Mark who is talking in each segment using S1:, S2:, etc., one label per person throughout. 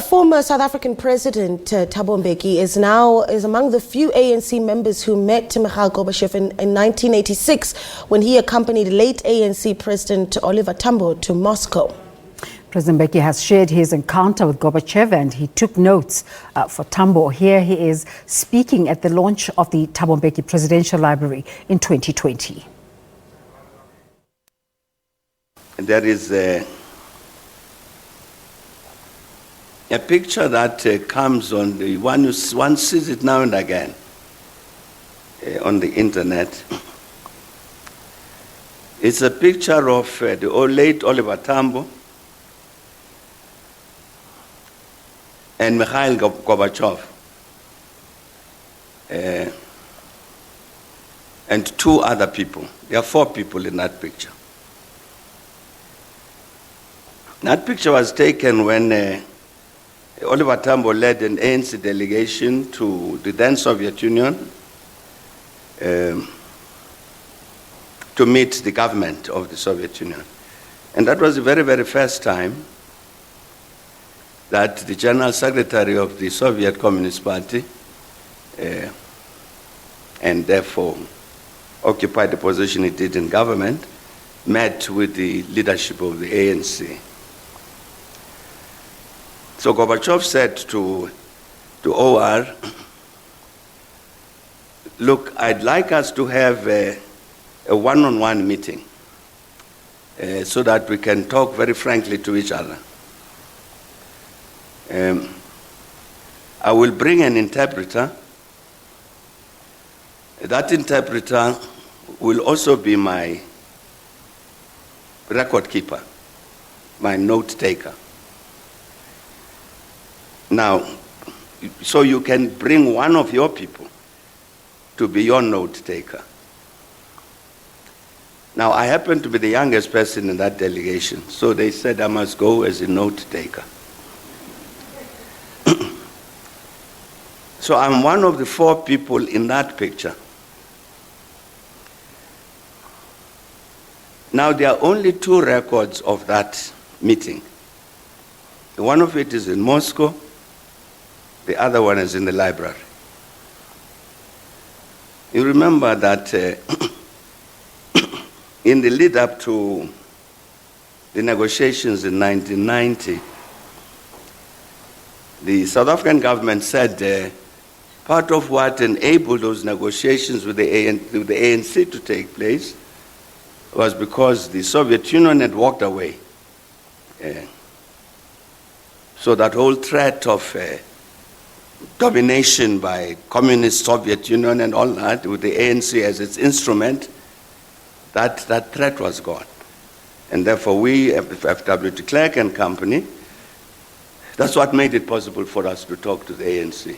S1: Former South African President Thabo Mbeki is among the few ANC members who met Mikhail Gorbachev in 1986 when he accompanied late ANC President Oliver Tambo to Moscow.
S2: President Mbeki has shared his encounter with Gorbachev and he took notes for Tambo. Here he is speaking at the launch of the Thabo Mbeki Presidential Library in 2020.
S3: There is a picture that comes on the one sees it now and again on the internet. It's a picture of the late Oliver Tambo and Mikhail Gorbachev and two other people. There are four people in that picture. That picture was taken when Oliver Tambo led an ANC delegation to the then Soviet Union to meet the government of the Soviet Union. And that was the very, very first time that the General Secretary of the Soviet Communist Party and therefore occupied the position he did in government, met with the leadership of the ANC. So Gorbachev said to OR, look, I'd like us to have a one-on-one meeting so that we can talk very frankly to each other. I will bring an interpreter. That interpreter will also be my record keeper, my note taker. Now, so you can bring one of your people to be your note taker. Now, I happen to be the youngest person in that delegation, so they said I must go as a note taker. So I'm one of the four people in that picture. Now, there are only two records of that meeting. One of it is in Moscow. The other one is in the library. You remember that in the lead up to the negotiations in 1990, the South African government said part of what enabled those negotiations with the ANC to take place was because the Soviet Union had walked away. So that whole threat of domination by communist Soviet Union and all that, with the ANC as its instrument, that threat was gone. And therefore we, F.W. de Klerk and company, that's what made it possible for us to talk to the ANC.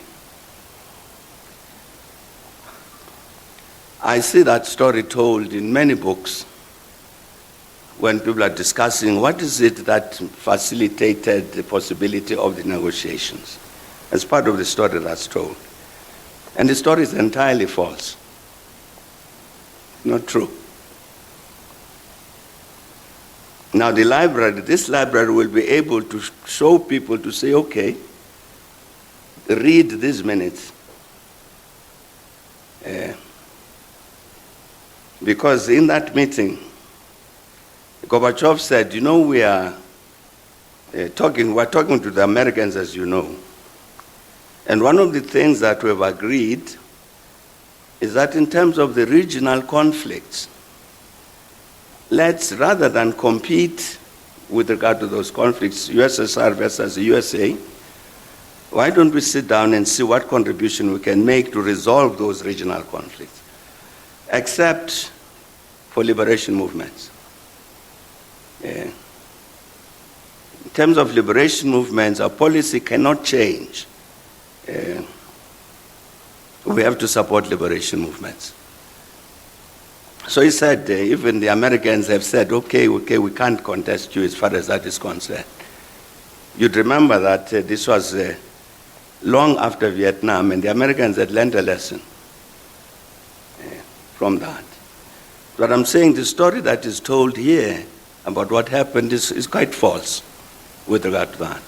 S3: I see that story told in many books when people are discussing what is it that facilitated the possibility of the negotiations. As part of the story that's told. And the story is entirely false. Not true. Now the library, this library will be able to show people to say, okay, read these minutes. Because in that meeting, Gorbachev said, you know, we're talking to the Americans, as you know. And one of the things that we've agreed is that in terms of the regional conflicts, let's, rather than compete with regard to those conflicts, USSR versus the USA, why don't we sit down and see what contribution we can make to resolve those regional conflicts, except for liberation movements. In terms of liberation movements, our policy cannot change. We have to support liberation movements. So he said, even the Americans have said, okay, we can't contest you as far as that is concerned. You'd remember that this was long after Vietnam, and the Americans had learned a lesson from that. But I'm saying the story that is told here about what happened is quite false with regard to that.